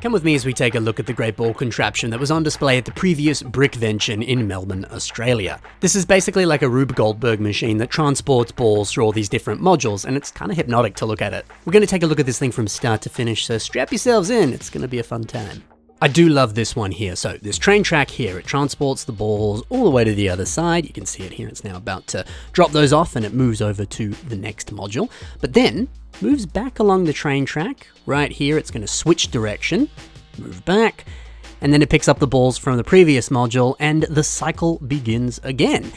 Come with me as we take a look at the Great Ball Contraption that was on display at the previous Brickvention in Melbourne, Australia. This is basically like a Rube Goldberg machine that transports balls through all these different modules, and it's kind of hypnotic to look at it. We're going to take a look at this thing from start to finish, so strap yourselves in, it's going to be a fun time. I do love this one here. So this train track here, it transports the balls all the way to the other side. You can see it here, it's now about to drop those off and it moves over to the next module. But then moves back along the train track. Right here, it's going to switch direction, move back, and then it picks up the balls from the previous module and the cycle begins again.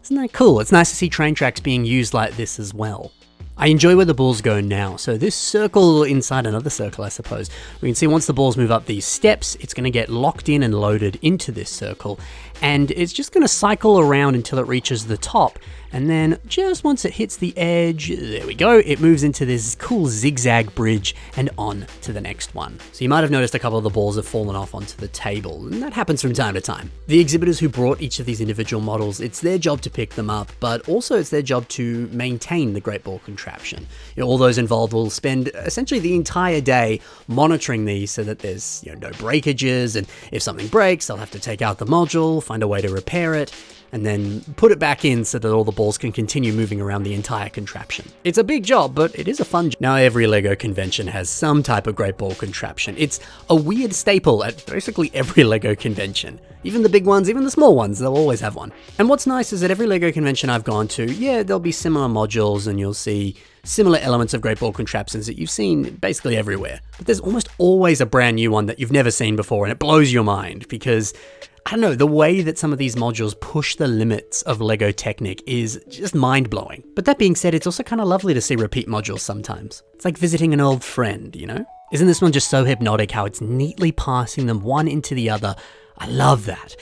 Isn't that cool? It's nice to see train tracks being used like this as well. I enjoy where the balls go now. So this circle inside another circle, I suppose. We can see once the balls move up these steps, it's going to get locked in and loaded into this circle. And it's just going to cycle around until it reaches the top. And then just once it hits the edge, there we go, it moves into this cool zigzag bridge and on to the next one. So you might have noticed a couple of the balls have fallen off onto the table, and that happens from time to time. The exhibitors who brought each of these individual models, it's their job to pick them up, but also it's their job to maintain the Great Ball Contraption. You know, all those involved will spend essentially the entire day monitoring these so that there's no breakages, and if something breaks, they'll have to take out the module, find a way to repair it, and then put it back in so that all the balls can continue moving around the entire contraption. It's a big job, but it is a fun job. Now every LEGO convention has some type of Great Ball Contraption. It's a weird staple at basically every LEGO convention. Even the big ones, even the small ones, they'll always have one. And what's nice is that every LEGO convention I've gone to, yeah, there'll be similar modules and you'll see similar elements of Great Ball Contraptions that you've seen basically everywhere. But there's almost always a brand new one that you've never seen before, and it blows your mind because I don't know, the way that some of these modules push the limits of LEGO Technic is just mind-blowing. But that being said, it's also kind of lovely to see repeat modules sometimes. It's like visiting an old friend, you know? Isn't this one just so hypnotic how it's neatly passing them one into the other? I love that.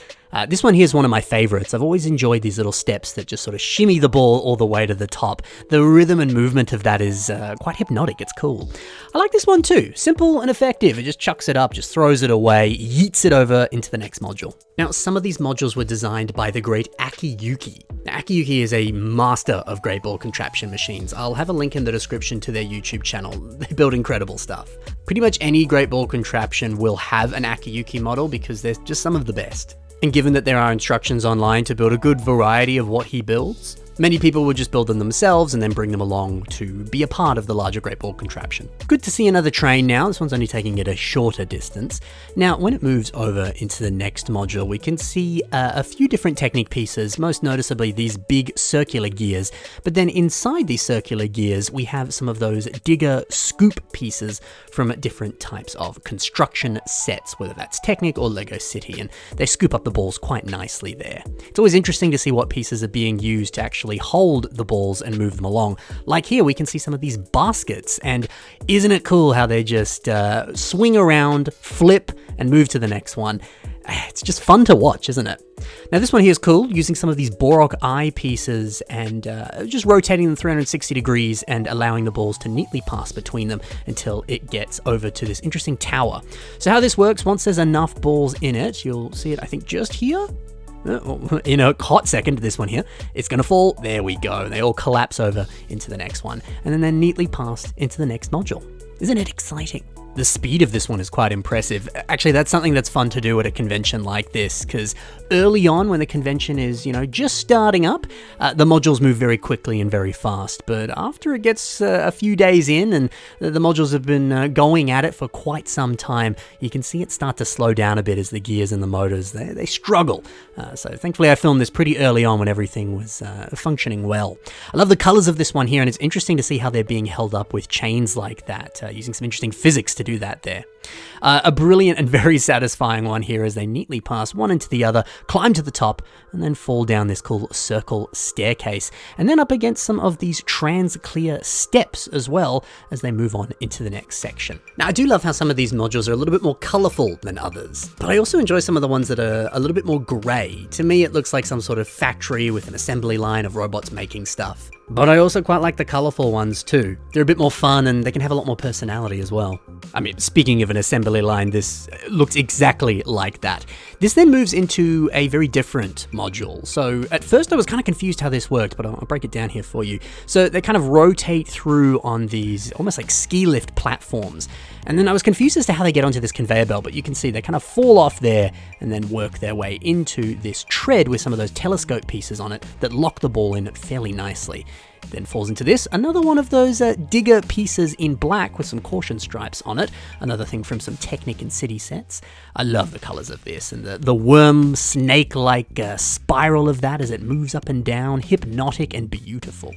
This one here is one of my favorites. I've always enjoyed these little steps that just sort of shimmy the ball all the way to the top. The rhythm and movement of that is quite hypnotic. It's cool. I like this one too. Simple and effective. It just chucks it up, just throws it away, yeets it over into the next module. Now, some of these modules were designed by the great Akiyuki. Now, Akiyuki is a master of Great Ball Contraption machines. I'll have a link in the description to their YouTube channel. They build incredible stuff. Pretty much any Great Ball Contraption will have an Akiyuki model because they're just some of the best. And given that there are instructions online to build a good variety of what he builds, many people would just build them themselves and then bring them along to be a part of the larger Great Ball Contraption. Good to see another train now. This one's only taking it a shorter distance. Now, when it moves over into the next module, we can see a few different Technic pieces, most noticeably these big circular gears. But then inside these circular gears, we have some of those digger scoop pieces from different types of construction sets, whether that's Technic or LEGO City, and they scoop up the balls quite nicely there. It's always interesting to see what pieces are being used to actually hold the balls and move them along. Like here, we can see some of these baskets, and isn't it cool how they just swing around, flip, and move to the next one? It's just fun to watch, isn't it? Now this one here is cool, using some of these Borok eye pieces and just rotating them 360 degrees and allowing the balls to neatly pass between them until it gets over to this interesting tower. So how this works, once there's enough balls in it, you'll see it I think just here. In a hot second, this one here, it's going to fall. There we go. They all collapse over into the next one, and then they're neatly passed into the next module. Isn't it exciting? The speed of this one is quite impressive. Actually, that's something that's fun to do at a convention like this, because early on when the convention is, just starting up, the modules move very quickly and very fast. But after it gets a few days in and the modules have been going at it for quite some time, you can see it start to slow down a bit as the gears and the motors, they struggle. So thankfully I filmed this pretty early on when everything was functioning well. I love the colors of this one here, and it's interesting to see how they're being held up with chains like that, using some interesting physics to do that there. A brilliant and very satisfying one here as they neatly pass one into the other, climb to the top, and then fall down this cool circle staircase, and then up against some of these trans-clear steps as well as they move on into the next section. Now, I do love how some of these modules are a little bit more colorful than others, but I also enjoy some of the ones that are a little bit more gray. To me, it looks like some sort of factory with an assembly line of robots making stuff. But I also quite like the colorful ones too. They're a bit more fun and they can have a lot more personality as well. I mean, speaking of of an assembly line, this looks exactly like that. This then moves into a very different module. So at first I was kind of confused how this worked, but I'll break it down here for you. So they kind of rotate through on these almost like ski lift platforms. And then I was confused as to how they get onto this conveyor belt, but you can see they kind of fall off there and then work their way into this tread with some of those telescope pieces on it that lock the ball in fairly nicely. It then falls into this, another one of those digger pieces in black with some caution stripes on it, another thing from some Technic and City sets. I love the colors of this, and the worm snake-like spiral of that as it moves up and down, hypnotic and beautiful.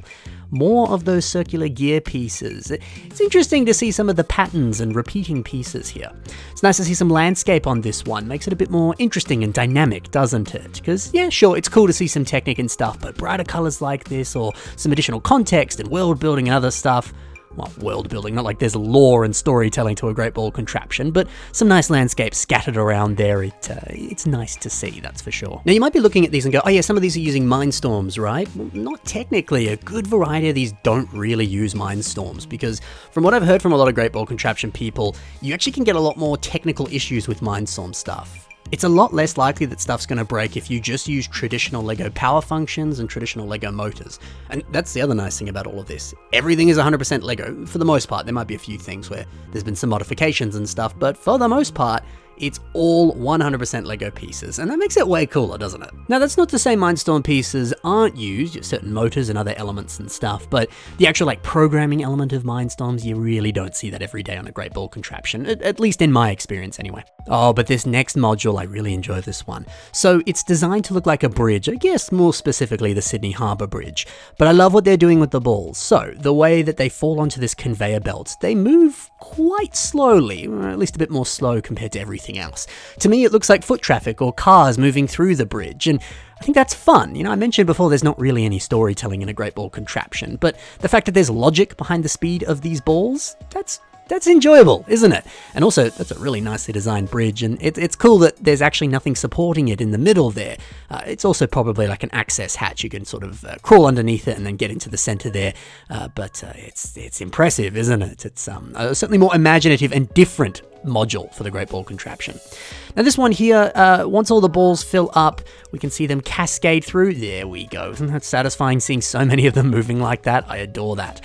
More of those circular gear pieces. It's interesting to see some of the patterns and repeating pieces here. It's nice to see some landscape on this one. Makes it a bit more interesting and dynamic, doesn't it? Because, yeah, sure, it's cool to see some Technic and stuff, but brighter colors like this, or some additional context and world building and other stuff. Well, world building, not like there's lore and storytelling to a Great Ball Contraption, but some nice landscapes scattered around there. It's nice to see, that's for sure. Now you might be looking at these and go, oh yeah, some of these are using Mindstorms, right? Well, not technically. A good variety of these don't really use Mindstorms, because from what I've heard from a lot of Great Ball Contraption people, you actually can get a lot more technical issues with Mindstorm stuff. It's a lot less likely that stuff's going to break if you just use traditional LEGO power functions and traditional LEGO motors. And that's the other nice thing about all of this. Everything is 100% LEGO, for the most part. There might be a few things where there's been some modifications and stuff, but for the most part, it's all 100% LEGO pieces, and that makes it way cooler, doesn't it? Now, that's not to say Mindstorm pieces aren't used, certain motors and other elements and stuff, but the actual programming element of Mindstorms, you really don't see that every day on a Great Ball Contraption, at least in my experience anyway. Oh, but this next module, I really enjoy this one. So it's designed to look like a bridge, I guess more specifically the Sydney Harbour Bridge, but I love what they're doing with the balls. So the way that they fall onto this conveyor belt, they move quite slowly, or at least a bit more slow compared to everything else. To me, it looks like foot traffic or cars moving through the bridge, and I think that's fun. You know, I mentioned before there's not really any storytelling in a Great Ball Contraption, but the fact that there's logic behind the speed of these balls, that's enjoyable, isn't it? And also, that's a really nicely designed bridge, and it's cool that there's actually nothing supporting it in the middle there. It's also probably like an access hatch. You can sort of crawl underneath it and then get into the center there, but it's impressive, isn't it? It's certainly more imaginative and different module for the Great Ball Contraption. Now this one here, once all the balls fill up, we can see them cascade through. There we go. Isn't that satisfying seeing so many of them moving like that? I adore that.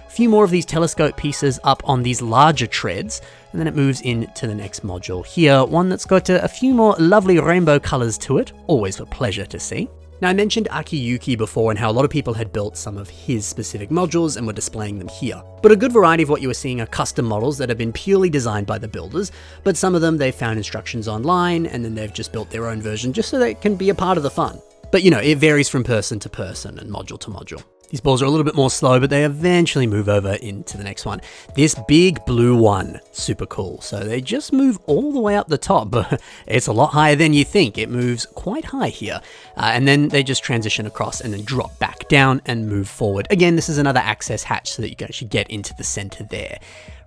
Few more of these telescope pieces up on these larger treads, and then it moves into the next module here, one that's got a few more lovely rainbow colors to it, always a pleasure to see. Now I mentioned Akiyuki before and how a lot of people had built some of his specific modules and were displaying them here. But a good variety of what you were seeing are custom models that have been purely designed by the builders, but some of them they've found instructions online and then they've just built their own version just so they can be a part of the fun. But you know, it varies from person to person and module to module. These balls are a little bit more slow, but they eventually move over into the next one. This big blue one, super cool. So they just move all the way up the top, but it's a lot higher than you think. It moves quite high here. And then they just transition across and then drop back down and move forward. Again, this is another access hatch so that you can actually get into the center there.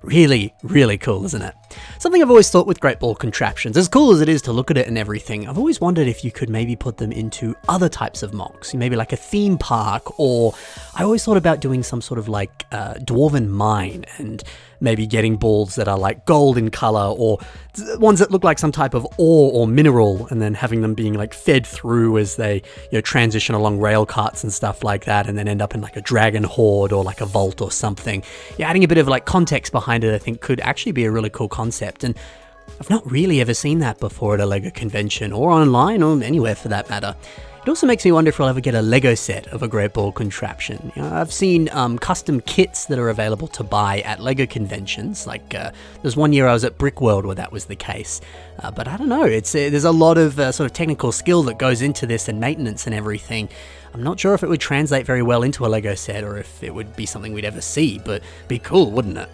Really, really cool, isn't it? Something I've always thought with Great Ball Contraptions, as cool as it is to look at it and everything, I've always wondered if you could maybe put them into other types of mocks, maybe like a theme park, or I always thought about doing some sort of like dwarven mine and maybe getting balls that are like gold in color or ones that look like some type of ore or mineral and then having them being like fed through as they transition along rail carts and stuff like that and then end up in like a dragon horde or like a vault or something. Yeah, adding a bit of like context behind it I think could actually be a really cool concept, and I've not really ever seen that before at a LEGO convention or online or anywhere for that matter. It also makes me wonder if I'll ever get a LEGO set of a Great Ball Contraption. I've seen custom kits that are available to buy at LEGO conventions. Like there's one year I was at Brick World where that was the case. But I don't know, there's a lot of sort of technical skill that goes into this and maintenance and everything. I'm not sure if it would translate very well into a LEGO set or if it would be something we'd ever see, but it'd be cool, wouldn't it?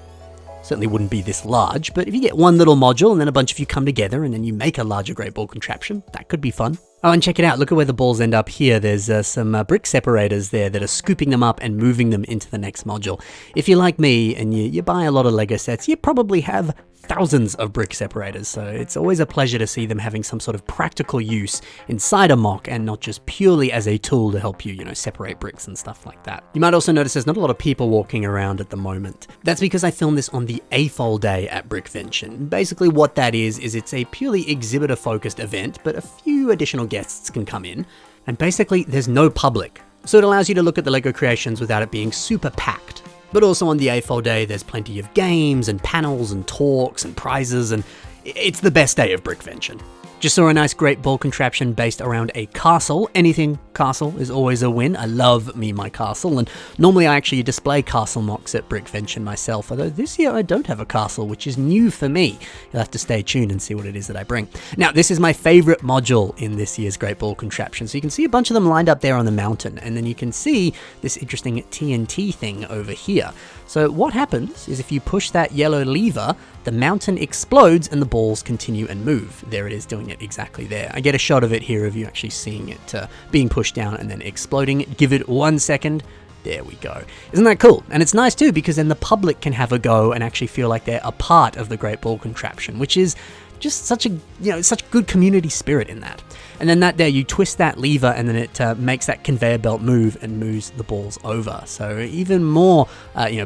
Certainly wouldn't be this large, but if you get one little module and then a bunch of you come together and then you make a larger Great Ball Contraption, that could be fun. Oh, and check it out. Look at where the balls end up here. There's some brick separators there that are scooping them up and moving them into the next module. If you're like me and you buy a lot of Lego sets, you probably have thousands of brick separators, so it's always a pleasure to see them having some sort of practical use inside a mock and not just purely as a tool to help you, separate bricks and stuff like that. You might also notice there's not a lot of people walking around at the moment. That's because I filmed this on the AFOL day at Brickvention. Basically what that is it's a purely exhibitor-focused event, but a few additional guests can come in, and basically there's no public. So it allows you to look at the Lego creations without it being super packed. But also on the AFOL day, there's plenty of games and panels and talks and prizes, and it's the best day of Brickvention. Just saw a nice Great Ball Contraption based around a castle. Anything castle is always a win. I love me my castle, and normally I actually display castle mocks at Brickvention myself, although this year I don't have a castle, which is new for me. You'll have to stay tuned and see what it is that I bring. Now, this is my favorite module in this year's Great Ball Contraption. So you can see a bunch of them lined up there on the mountain, and then you can see this interesting TNT thing over here. So what happens is if you push that yellow lever, the mountain explodes and the balls continue and move. There it is, doing it exactly there. I get a shot of it here of you actually seeing it being pushed down and then exploding. Give it 1 second. There we go. Isn't that cool? And it's nice too, because then the public can have a go and actually feel like they're a part of the Great Ball Contraption, which is just such a, such good community spirit in that. And then that there, you twist that lever and then it makes that conveyor belt move and moves the balls over. So even more,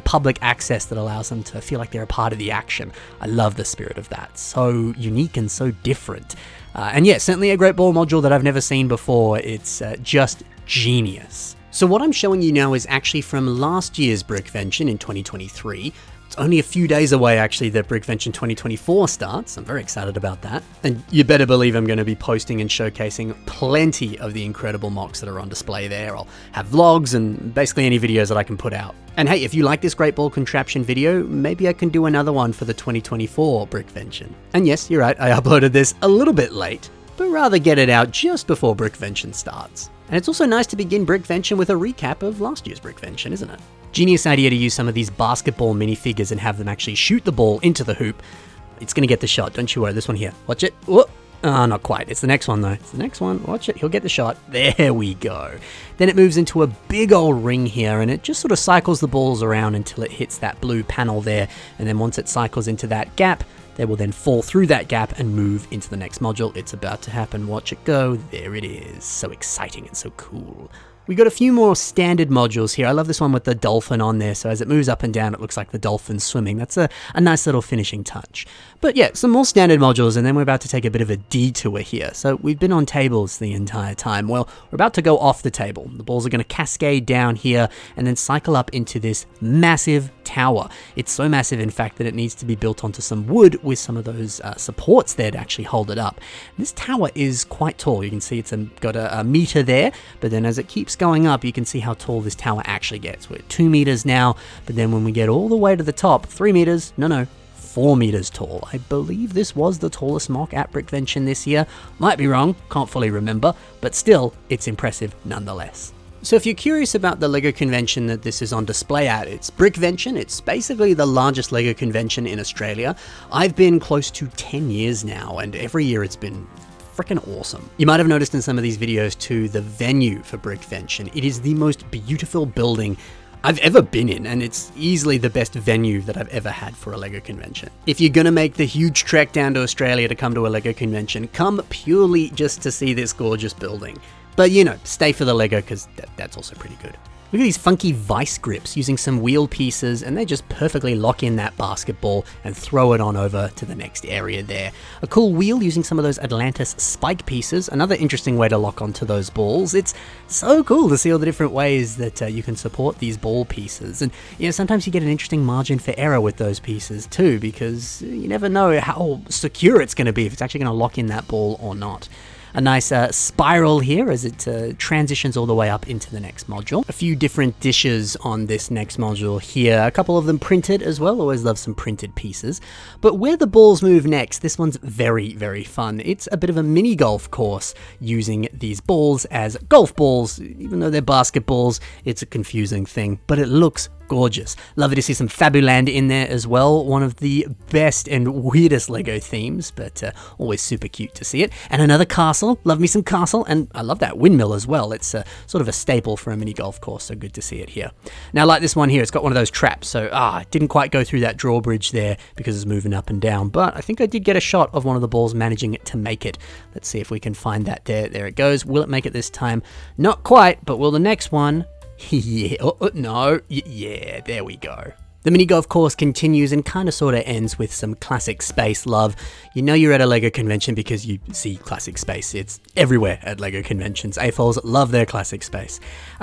public access that allows them to feel like they're a part of the action. I love the spirit of that. So unique and so different. And yeah, certainly a Great Ball module that I've never seen before. It's just genius. So what I'm showing you now is actually from last year's Brickvention in 2023. It's only a few days away, actually, that Brickvention 2024 starts. I'm very excited about that. And you better believe I'm going to be posting and showcasing plenty of the incredible mocks that are on display there. I'll have vlogs and basically any videos that I can put out. And hey, if you like this Great Ball Contraption video, maybe I can do another one for the 2024 Brickvention. And yes, you're right, I uploaded this a little bit late, but rather get it out just before Brickvention starts. And it's also nice to begin Brickvention with a recap of last year's Brickvention, isn't it? Genius idea to use some of these basketball minifigures and have them actually shoot the ball into the hoop. It's going to get the shot, don't you worry. This one here. Watch it. Whoop. Oh, not quite. It's the next one, though. It's the next one. Watch it. He'll get the shot. There we go. Then it moves into a big old ring here, and it just sort of cycles the balls around until it hits that blue panel there. And then once it cycles into that gap, they will then fall through that gap and move into the next module. It's about to happen. Watch it go. There it is. So exciting and so cool. We got a few more standard modules here. I love this one with the dolphin on there, so as it moves up and down, it looks like the dolphin's swimming. That's a nice little finishing touch. But yeah, some more standard modules, and then we're about to take a bit of a detour here. So we've been on tables the entire time. Well, we're about to go off the table. The balls are going to cascade down here and then cycle up into this massive tower. It's so massive, in fact, that it needs to be built onto some wood with some of those supports there to actually hold it up. This tower is quite tall. You can see it's got a meter there, but then as it keeps going up, you can see how tall this tower actually gets. We're at 2 meters now, but then when we get all the way to the top, 3 meters, no, 4 meters tall. I believe this was the tallest mock at Brickvention this year. Might be wrong, can't fully remember, but still, it's impressive nonetheless. So if you're curious about the LEGO convention that this is on display at, it's Brickvention. It's basically the largest LEGO convention in Australia. I've been close to 10 years now, and every year it's been freaking awesome. You might have noticed in some of these videos too, the venue for Brickvention. It is the most beautiful building I've ever been in, and it's easily the best venue that I've ever had for a LEGO convention. If you're gonna make the huge trek down to Australia to come to a LEGO convention, come purely just to see this gorgeous building. But stay for the LEGO because that's also pretty good. Look at these funky vice grips using some wheel pieces, and they just perfectly lock in that basketball and throw it on over to the next area there. A cool wheel using some of those Atlantis spike pieces, another interesting way to lock onto those balls. It's so cool to see all the different ways that you can support these ball pieces. And sometimes you get an interesting margin for error with those pieces too, because you never know how secure it's going to be, if it's actually going to lock in that ball or not. A nice spiral here as it transitions all the way up into the next module. A few different dishes on this next module here. A couple of them printed as well. Always love some printed pieces. But where the balls move next, this one's very, very fun. It's a bit of a mini golf course using these balls as golf balls. Even though they're basketballs, it's a confusing thing, but it looks gorgeous. Lovely to see some Fabuland in there as well. One of the best and weirdest Lego themes, but always super cute to see it. And another castle. Love me some castle. And I love that windmill as well. It's sort of a staple for a mini golf course, so good to see it here. Now, like this one here, it's got one of those traps, so didn't quite go through that drawbridge there because it's moving up and down, but I think I did get a shot of one of the balls managing to make it. Let's see if we can find that there. There it goes. Will it make it this time? Not quite, but will the next one? Yeah, no, yeah, there we go. The mini golf course continues and kind of sort of ends with some classic space love. You know you're at a Lego convention because you see classic space. It's everywhere at Lego conventions. AFOLs love their classic space.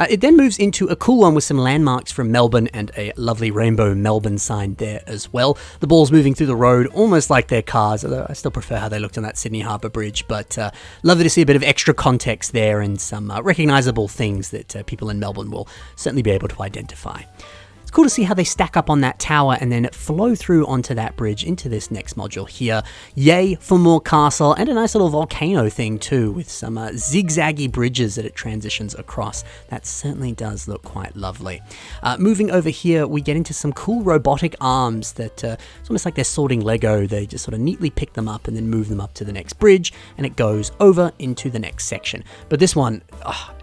It then moves into a cool one with some landmarks from Melbourne and a lovely rainbow Melbourne sign there as well. The balls moving through the road almost like they're cars, although I still prefer how they looked on that Sydney Harbour Bridge, but lovely to see a bit of extra context there and some recognisable things that people in Melbourne will certainly be able to identify. It's cool to see how they stack up on that tower and then flow through onto that bridge into this next module here. Yay for more castle and a nice little volcano thing too, with some zigzaggy bridges that it transitions across. That certainly does look quite lovely. Moving over here, we get into some cool robotic arms that it's almost like they're sorting Lego. They just sort of neatly pick them up and then move them up to the next bridge, and it goes over into the next section. But this one,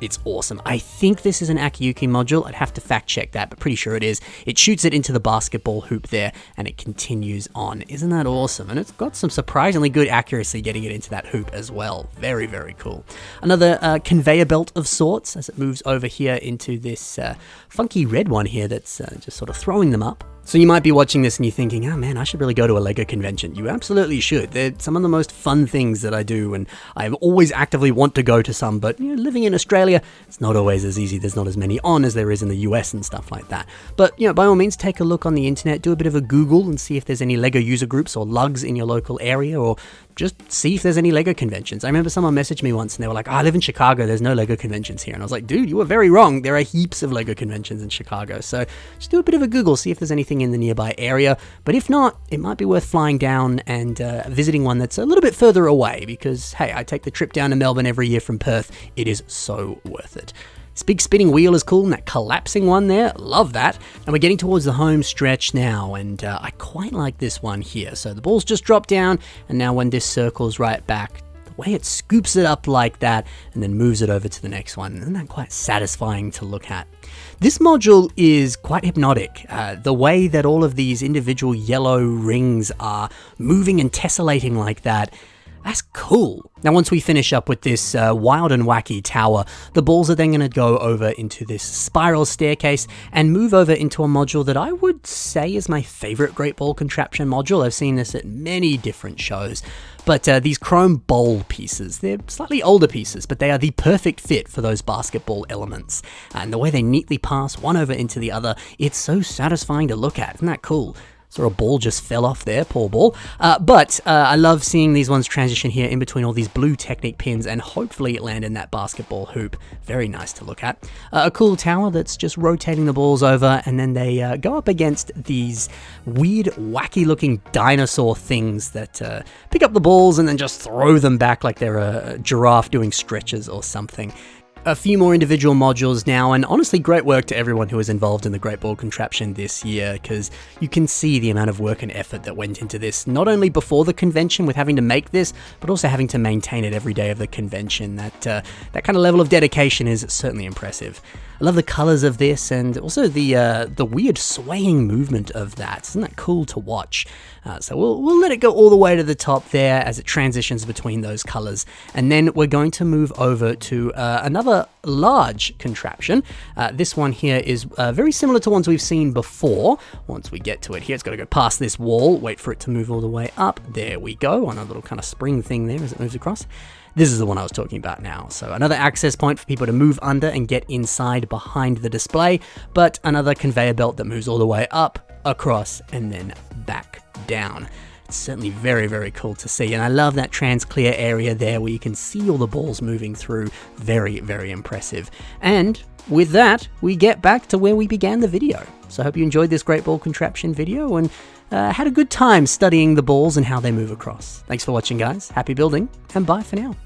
it's awesome. I think this is an Akiyuki module. I'd have to fact check that, but pretty sure it is. It shoots it into the basketball hoop there, and it continues on. Isn't that awesome? And it's got some surprisingly good accuracy getting it into that hoop as well. Very, very cool. Another conveyor belt of sorts as it moves over here into this funky red one here that's just sort of throwing them up. So you might be watching this and you're thinking, oh man, I should really go to a Lego convention. You absolutely should. They're some of the most fun things that I do, and I always actively want to go to some, but living in Australia, it's not always as easy. There's not as many on as there is in the US and stuff like that. But by all means, take a look on the internet, do a bit of a Google and see if there's any Lego user groups or lugs in your local area, or just see if there's any Lego conventions. I remember someone messaged me once and they were like, I live in Chicago, there's no Lego conventions here. And I was like, dude, you were very wrong. There are heaps of Lego conventions in Chicago. So just do a bit of a Google, see if there's anything in the nearby area. But if not, it might be worth flying down and visiting one that's a little bit further away, because hey, I take the trip down to Melbourne every year from Perth. It is so worth it. This big spinning wheel is cool, and that collapsing one there, love that. And we're getting towards the home stretch now, and I quite like this one here. So the balls just drop down, and now when this circles right back, the way it scoops it up like that, and then moves it over to the next one, isn't that quite satisfying to look at? This module is quite hypnotic. The way that all of these individual yellow rings are moving and tessellating like that, that's cool. Now, once we finish up with this wild and wacky tower, the balls are then going to go over into this spiral staircase and move over into a module that I would say is my favorite Great Ball Contraption module. I've seen this at many different shows. But these chrome bowl pieces, they're slightly older pieces, but they are the perfect fit for those basketball elements. And the way they neatly pass one over into the other, it's so satisfying to look at. Isn't that cool? So a ball just fell off there, poor ball. But I love seeing these ones transition here in between all these blue Technic pins and hopefully land in that basketball hoop. Very nice to look at. A cool tower that's just rotating the balls over, and then they go up against these weird, wacky looking dinosaur things that pick up the balls and then just throw them back like they're a giraffe doing stretches or something. A few more individual modules now, and honestly great work to everyone who was involved in the Great Ball Contraption this year, because you can see the amount of work and effort that went into this, not only before the convention with having to make this, but also having to maintain it every day of the convention. That kind of level of dedication is certainly impressive. I love the colors of this, and also the weird swaying movement of that. Isn't that cool to watch? So we'll let it go all the way to the top there as it transitions between those colors, and then we're going to move over to another large contraption. This one here is very similar to ones we've seen before. Once we get to it here, it's got to go past this wall, wait for it to move all the way up. There we go, on a little kind of spring thing there as it moves across. This is the one I was talking about now. So another access point for people to move under and get inside behind the display, but another conveyor belt that moves all the way up, across, and then back down. It's certainly very, very cool to see. And I love that trans-clear area there where you can see all the balls moving through. Very, very impressive. And with that, we get back to where we began the video. So I hope you enjoyed this Great Ball Contraption video and had a good time studying the balls and how they move across. Thanks for watching, guys. Happy building, and bye for now.